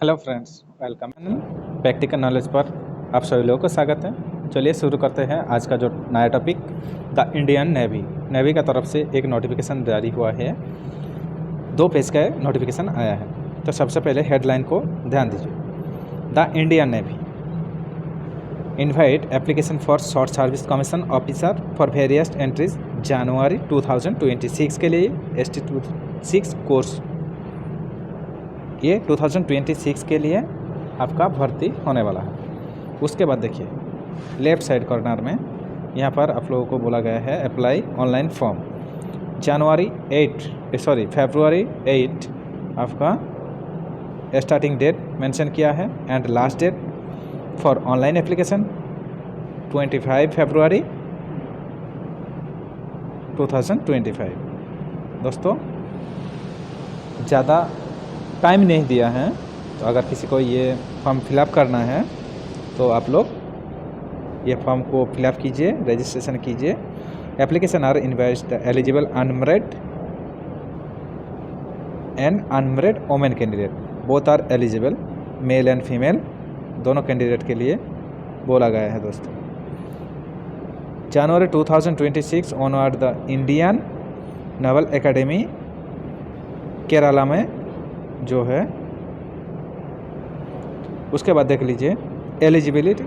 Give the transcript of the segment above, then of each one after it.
Hello friends, welcome practical knowledge पर आप सभी लोगों को स्वागत है। चलिए शुरू करते हैं आज का जो नया टॉपिक, द इंडियन नेवी का तरफ से एक नोटिफिकेशन जारी हुआ है। 2 पेज का नोटिफिकेशन आया है। तो सबसे पहले हेडलाइन को ध्यान दीजिए। The Indian Navy invite application for short service commission officer for various entries जनवरी 2026 के लिए ST26 कोर्स। ये 2026 के लिए आपका भर्ती होने वाला है। उसके बाद देखिए लेफ़्ट साइड कॉर्नर में यहाँ पर आप लोगों को बोला गया है अप्लाई ऑनलाइन फॉर्म। फरवरी 8 आपका स्टार्टिंग डेट मेंशन किया है and last date for online application 25 February 2025। दोस्तों ज़्यादा टाइम नहीं दिया है, तो अगर किसी को ये फॉर्म फिलअप करना है तो आप लोग ये फॉर्म को फिलअप कीजिए, रजिस्ट्रेशन कीजिए। Application are invite the eligible unmarried and unmarried women candidate, both are eligible, male and female दोनों कैंडिडेट के लिए बोला गया है। दोस्तों January 2026 onward the Indian naval academy Kerala में जो है। उसके बाद देख लीजिए एलिजिबिलिटी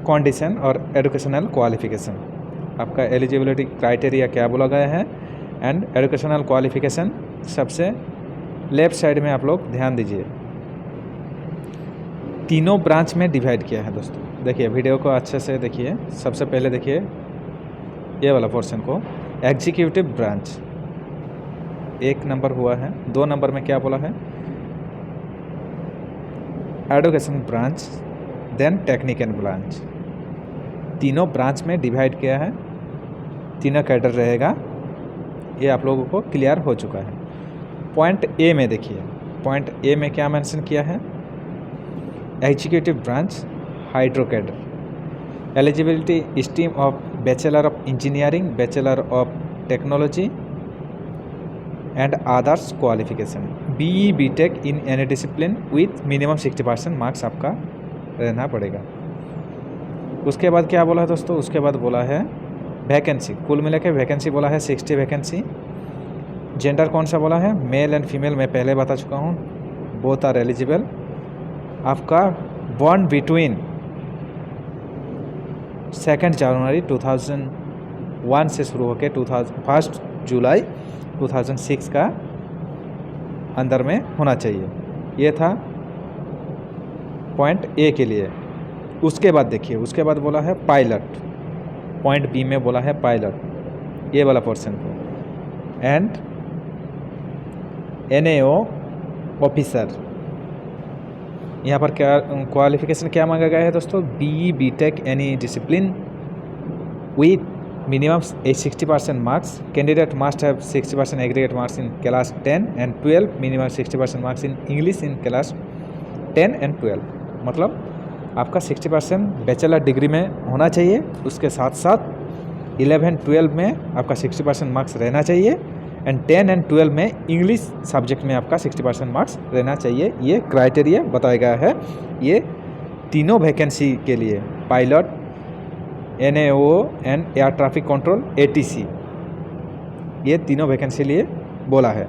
कंडीशन और एजुकेशनल क्वालिफिकेशन। आपका एलिजिबिलिटी क्राइटेरिया क्या बोला गया है एंड एजुकेशनल क्वालिफिकेशन सबसे लेफ्ट साइड में आप लोग ध्यान दीजिए। तीनों ब्रांच में डिवाइड किया है। दोस्तों देखिए वीडियो को अच्छे से देखिए। सबसे पहले देखिए ये वाला पोर्शन को, एग्जीक्यूटिव ब्रांच 1 नंबर हुआ है। 2 नंबर में क्या बोला है, education branch, then technical branch. तीनों ब्रांच में डिवाइड किया है, तीनों कैडर रहेगा। ये आप लोगों को क्लियर हो चुका है। पॉइंट ए में देखिए, पॉइंट ए में क्या मेंशन किया है, executive branch hydro cadre eligibility stream of bachelor of engineering, bachelor of technology and others qualification, BE BTech in any discipline with minimum 60% marks आपका रहना पड़ेगा। उसके बाद क्या बोला है दोस्तों, उसके बाद बोला है वैकेंसी, कुल मिला के वैकेंसी बोला है 60 वैकेंसी। जेंडर कौन सा बोला है, मेल एंड फीमेल मैं पहले बता चुका हूँ, बोथ आर एलिजिबल। आपका बॉर्न बिटवीन 2 जनवरी 2001 से शुरू होकर 1 जुलाई 2006 का अंदर में होना चाहिए। ये था पॉइंट ए के लिए। उसके बाद देखिए, उसके बाद बोला है पायलट, पॉइंट बी में बोला है पायलट, ये वाला पोर्शन को, एंड NAO ऑफिसर। यहाँ पर क्या क्वालिफिकेशन क्या मांगा गया है दोस्तों, BE BTech any discipline with minimum 60% marks. Candidate must have 60% aggregate marks in class 10 and 12, minimum 60% marks in English in class 10 and 12। मतलब आपका 60% बैचलर डिग्री में होना चाहिए, उसके साथ साथ 11-12 में आपका 60% मार्क्स रहना चाहिए एंड 10 एंड 12 में इंग्लिश सब्जेक्ट में आपका 60% मार्क्स रहना चाहिए। ये क्राइटेरिया बताया गया है ये तीनों वैकेंसी के लिए, pilot, NAO and air traffic control ATC, ये तीनों वैकेंसी लिए बोला है।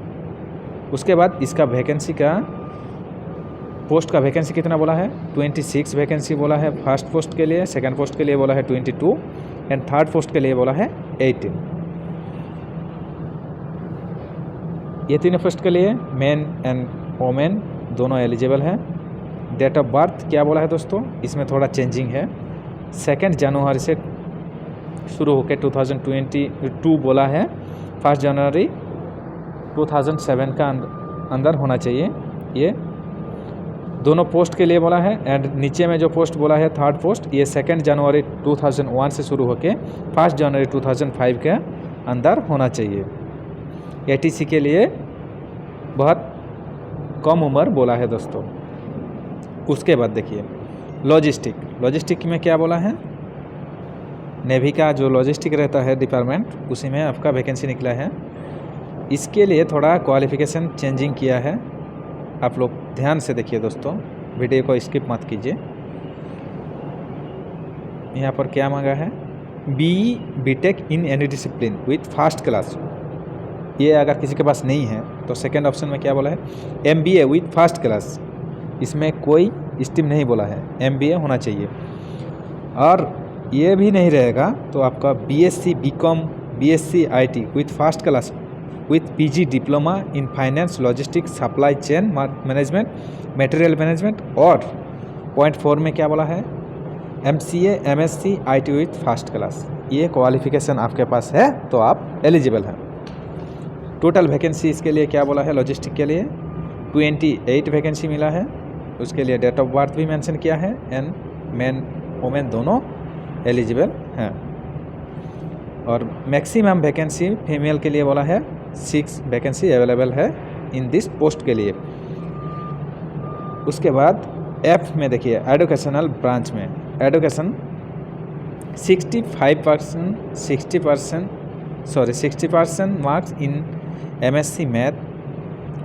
उसके बाद इसका वैकेंसी का पोस्ट का वैकेंसी कितना बोला है, 26 वैकेंसी बोला है फर्स्ट पोस्ट के लिए, सेकंड पोस्ट के लिए बोला है 22 एंड थर्ड पोस्ट के लिए बोला है 18। ये तीनों पोस्ट के लिए मेन एंड वोमेन दोनों एलिजिबल हैं। डेट ऑफ बर्थ क्या बोला है दोस्तों, इसमें थोड़ा चेंजिंग है। 2 जनवरी से शुरू होकर 2022 बोला है 1 जनवरी 2007 का अंदर होना चाहिए। ये दोनों पोस्ट के लिए बोला है एंड नीचे में जो पोस्ट बोला है थर्ड पोस्ट, ये 2 जनवरी 2001 से शुरू होकर 1 जनवरी 2005 के अंदर होना चाहिए। ATC के लिए बहुत कम उम्र बोला है दोस्तों। उसके बाद देखिए लॉजिस्टिक में क्या बोला है, नेवी का जो लॉजिस्टिक रहता है डिपार्टमेंट, उसी में आपका वैकेंसी निकला है। इसके लिए थोड़ा क्वालिफ़िकेशन चेंजिंग किया है। आप लोग ध्यान से देखिए दोस्तों, वीडियो को स्किप मत कीजिए। यहाँ पर क्या मांगा है, BTech in any discipline with first class. ये अगर किसी के पास नहीं है तो सेकंड ऑप्शन में क्या बोला है, MBA विथ फर्स्ट क्लास। इसमें कोई स्ट्रीम नहीं बोला है, MBA होना चाहिए। और ये भी नहीं रहेगा तो आपका BSc BCom BSc IT with first class with PG diploma in finance logistics supply chain management material management. और पॉइंट 4 में क्या बोला है, MCA MSc IT with first class. ये क्वालिफिकेशन आपके पास है तो आप एलिजिबल हैं। टोटल वैकेंसी इसके लिए क्या बोला है, लॉजिस्टिक के लिए 28 वैकेंसी मिला है। उसके लिए डेट ऑफ बर्थ भी मेंशन किया है एंड मैन वोमेन दोनों एलिजिबल हैं। और मैक्सिमम वैकेंसी फीमेल के लिए बोला है 6 वैकेंसी अवेलेबल है इन दिस पोस्ट के लिए। उसके बाद F में देखिए, एडुकेशनल ब्रांच में education 60% marks in MSc math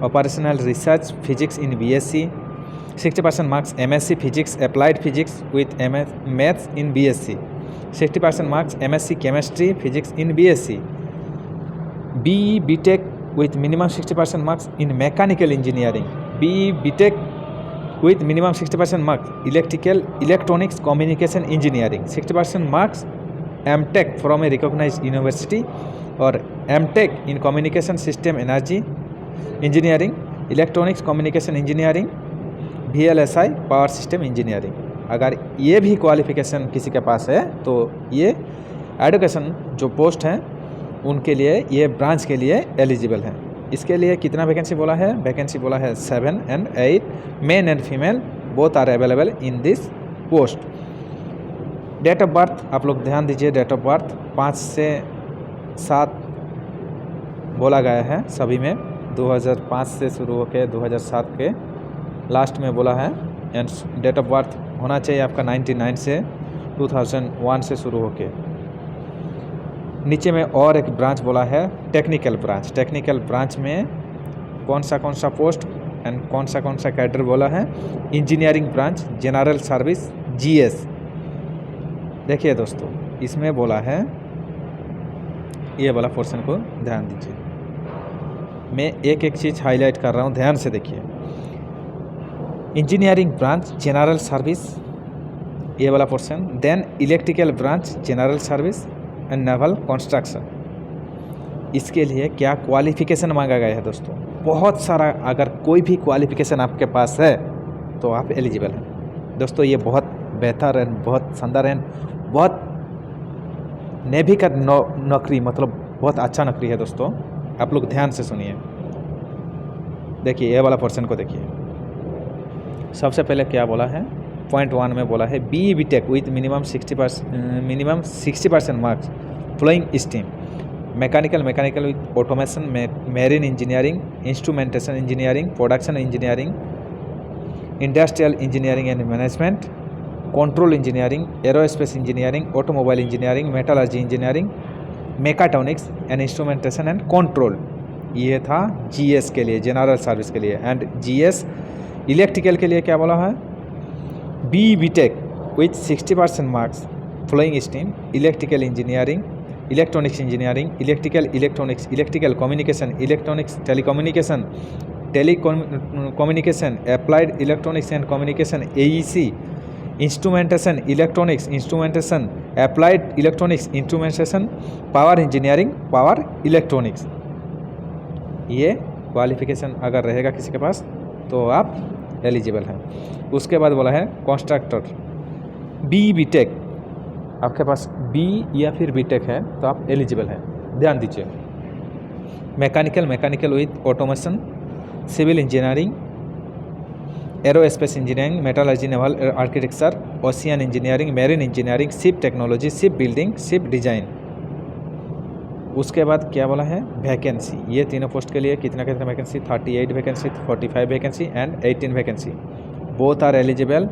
operational research physics in BSc, 60% marks MSc physics applied physics with maths in BSc, 60% marks MSc chemistry physics in BSc, BE BTech with minimum 60% marks in mechanical engineering, BE BTech with minimum 60% marks electrical electronics communication engineering, 60% marks MTech from a recognized university or MTech in communication system energy engineering, electronics communication engineering, VLSI power system engineering. अगर ये भी qualification किसी के पास है तो ये education जो post हैं उनके लिए, ये ब्रांच के लिए एलिजिबल हैं। इसके लिए कितना वैकेंसी बोला है, वैकेंसी बोला है 7 and 8, men and female both are available in this post. Date of birth आप लोग ध्यान दीजिए, डेट ऑफ बर्थ 5 से 7 बोला गया है सभी में, 2005 से शुरू होकर 2007 के लास्ट में बोला है। एंड डेट ऑफ बर्थ होना चाहिए आपका 99 से 2001 से शुरू होके। नीचे में और एक ब्रांच बोला है टेक्निकल ब्रांच। टेक्निकल ब्रांच में कौन सा पोस्ट एंड कौन सा कैडर बोला है, engineering branch general service GS। देखिए दोस्तों, इसमें बोला है, ये वाला पोर्शन को ध्यान दीजिए, मैं एक एक चीज़ हाईलाइट कर रहा हूँ, ध्यान से देखिए। इंजीनियरिंग ब्रांच जनरल सर्विस, ये वाला portion, then electrical branch general service and naval construction. इसके लिए क्या क्वालिफिकेशन मांगा गया है दोस्तों, बहुत सारा। अगर कोई भी क्वालिफिकेशन आपके पास है तो आप एलिजिबल हैं दोस्तों। ये बहुत बेहतर है, बहुत शानदार है, बहुत नेवी का नौकरी, मतलब बहुत अच्छा नौकरी है दोस्तों। आप लोग ध्यान से सुनिए, देखिए ये वाला पोर्शन को देखिए। सबसे पहले क्या बोला है, पॉइंट 1 में बोला है BE BTech with minimum 60% marks following stream, mechanical with automation, marine engineering, instrumentation engineering, production engineering, industrial engineering and management, control engineering, aerospace engineering, automobile engineering, metallurgy engineering, mechatronics and instrumentation and control. ये था GS के लिए, general service के लिए। And GS electrical के लिए क्या बोला है, BE BTech with 60% marks following stream, electrical engineering, electronics engineering, electrical electronics, electrical communication, electronics telecommunication, applied electronics and communication AEC, instrumentation electronics, instrumentation applied electronics, instrumentation power engineering, power electronics. ये qualification अगर रहेगा किसी के पास तो आप eligible हैं। उसके बाद बोला है कॉन्ट्रैक्टर, BE BTech, आपके पास B या फिर BTech है तो आप एलिजिबल हैं, ध्यान दीजिए। Mechanical with automation, civil engineering, aerospace engineering, metallurgy, naval architecture, ocean engineering, marine engineering, ship technology, ship building, ship design. उसके बाद क्या बोला है, वैकेंसी। ये तीनों पोस्ट के लिए कितना vacancy, 38 vacancy, 45 vacancy and 18 vacancy. Both are eligible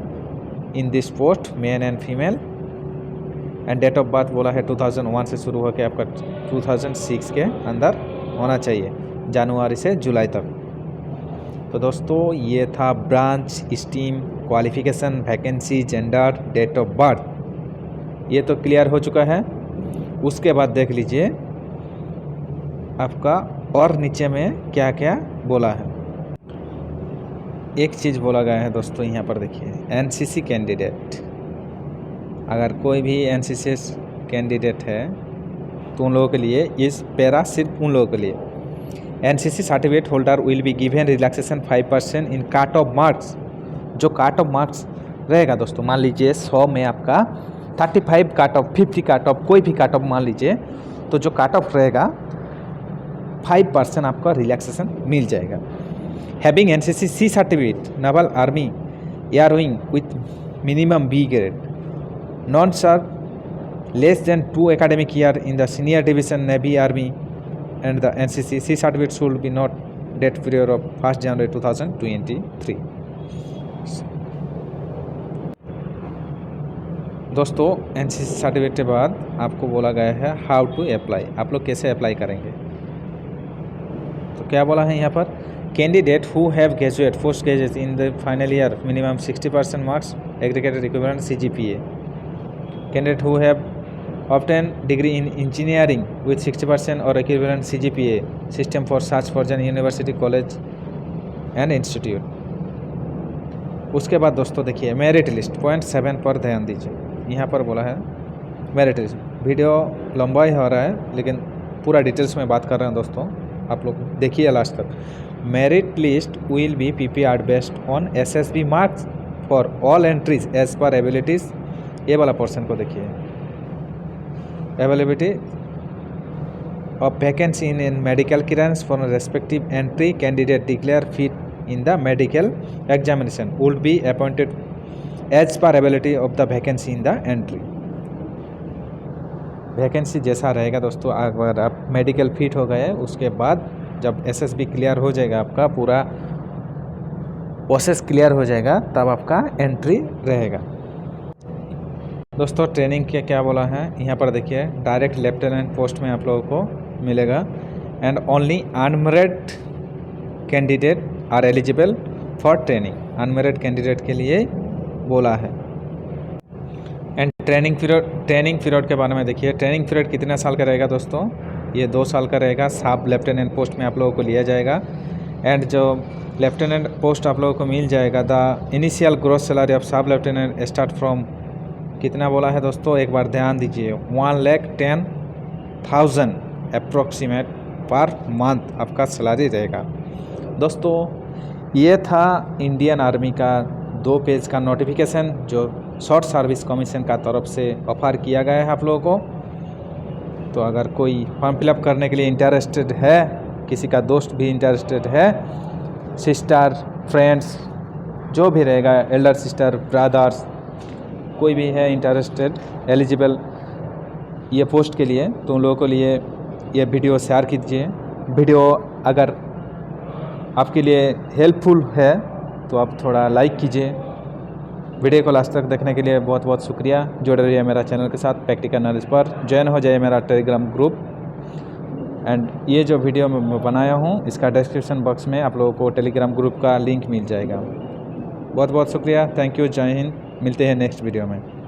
in this post, men and female. And date of birth बोला है 2001 से शुरू होकर आपका 2006 के अंदर होना चाहिए, जनवरी से जुलाई तक। तो दोस्तों ये था branch, stream, qualification, vacancy, gender, date of birth, ये तो क्लियर हो चुका है। उसके बाद देख लीजिए आपका और नीचे में क्या क्या बोला है। एक चीज़ बोला गया है दोस्तों, यहाँ पर देखिए एनसीसी कैंडिडेट, अगर कोई भी एनसीसी कैंडिडेट है तो उन लोगों के लिए इस पैरा सिर्फ उन लोगों के लिए। NCC certificate holder will be given relaxation 5% इन काट ऑफ मार्क्स। जो काट ऑफ मार्क्स रहेगा दोस्तों, मान लीजिए 100 में आपका 35 काट ऑफ, 50 काट ऑफ, कोई भी काट ऑफ मान लीजिए, तो जो काट ऑफ रहेगा 5% आपका रिलैक्सेशन मिल जाएगा। Having NCC C certificate, naval army air wing with minimum B grade, non serve less than 2 academic year in the senior division Navy Army and the NCC C certificate should be not date period of 1st January 2023। दोस्तों NCC certificate के बाद आपको बोला गया है how to apply, आप लोग कैसे अप्लाई करेंगे। तो क्या बोला है यहाँ पर, candidate who have graduate post graduate in the final year minimum 60% marks aggregated equivalent CGPA, candidate who have obtain degree in engineering with 60% or equivalent CGPA system for such for an university college and institute। उसके बाद दोस्तों देखिए merit list point 7 पर ध्यान दीजिए। यहाँ पर बोला है मेरिट लिस्ट, वीडियो लंबा ही हो रहा है लेकिन पूरा डिटेल्स में बात कर रहे हैं दोस्तों, आप लोग देखिए लास्ट तक। Merit list will be PPR based on SSB marks for all entries as per abilities. ये वाला पोर्शन को देखिए, availability of vacancy in medical clearance for a respective entry candidate declare fit in the medical examination would be appointed as per ability of the vacancy in the entry। Vacancy जैसा रहेगा दोस्तों, अगर आप medical fit हो गए उसके बाद जब SSB क्लियर हो जाएगा, आपका पूरा प्रोसेस क्लियर हो जाएगा, तब आपका एंट्री रहेगा। दोस्तों ट्रेनिंग के क्या बोला है यहाँ पर देखिए, डायरेक्ट लेफ्टिनेंट पोस्ट में आप लोगों को मिलेगा and only unmarried candidate are eligible for training. Unmarried candidate के लिए बोला है। एंड ट्रेनिंग पीरियड के बारे में देखिए, ट्रेनिंग पीरियड कितने साल का रहेगा दोस्तों, ये 2 साल का रहेगा। सब लेफ्टिनेंट पोस्ट में आप लोगों को लिया जाएगा एंड जो लेफ्टिनेंट पोस्ट आप लोगों को मिल जाएगा, the initial growth salary of सब लेफ्टिनेंट स्टार्ट फ्रॉम, कितना बोला है दोस्तों एक बार ध्यान दीजिए, 1,10,000 अप्रोक्सीमेट पर मंथ आपका सैलरी रहेगा। दोस्तों ये था इंडियन आर्मी का 2 पेज का नोटिफिकेशन जो शॉर्ट सर्विस कमीशन का तरफ से ऑफर किया गया है आप लोगों को। तो अगर कोई फॉर्म फिलअप करने के लिए इंटरेस्टेड है, किसी का दोस्त भी इंटरेस्टेड है, सिस्टर, फ्रेंड्स, जो भी रहेगा, एल्डर सिस्टर, ब्रदर्स, कोई भी है इंटरेस्टेड एलिजिबल ये पोस्ट के लिए, तो उन लोगों के लिए ये वीडियो शेयर कीजिए। वीडियो अगर आपके लिए हेल्पफुल है तो आप थोड़ा लाइक कीजिए। वीडियो को लास्ट तक देखने के लिए बहुत बहुत शुक्रिया। जुड़े रहिए मेरा चैनल के साथ प्रैक्टिकल नॉलेज पर, ज्वाइन हो जाइए मेरा टेलीग्राम ग्रुप। एंड ये जो वीडियो मैं बनाया हूँ इसका डिस्क्रिप्शन बॉक्स में आप लोगों को टेलीग्राम ग्रुप का लिंक मिल जाएगा। बहुत बहुत शुक्रिया, थैंक यू, जय हिंद। मिलते हैं नेक्स्ट वीडियो में।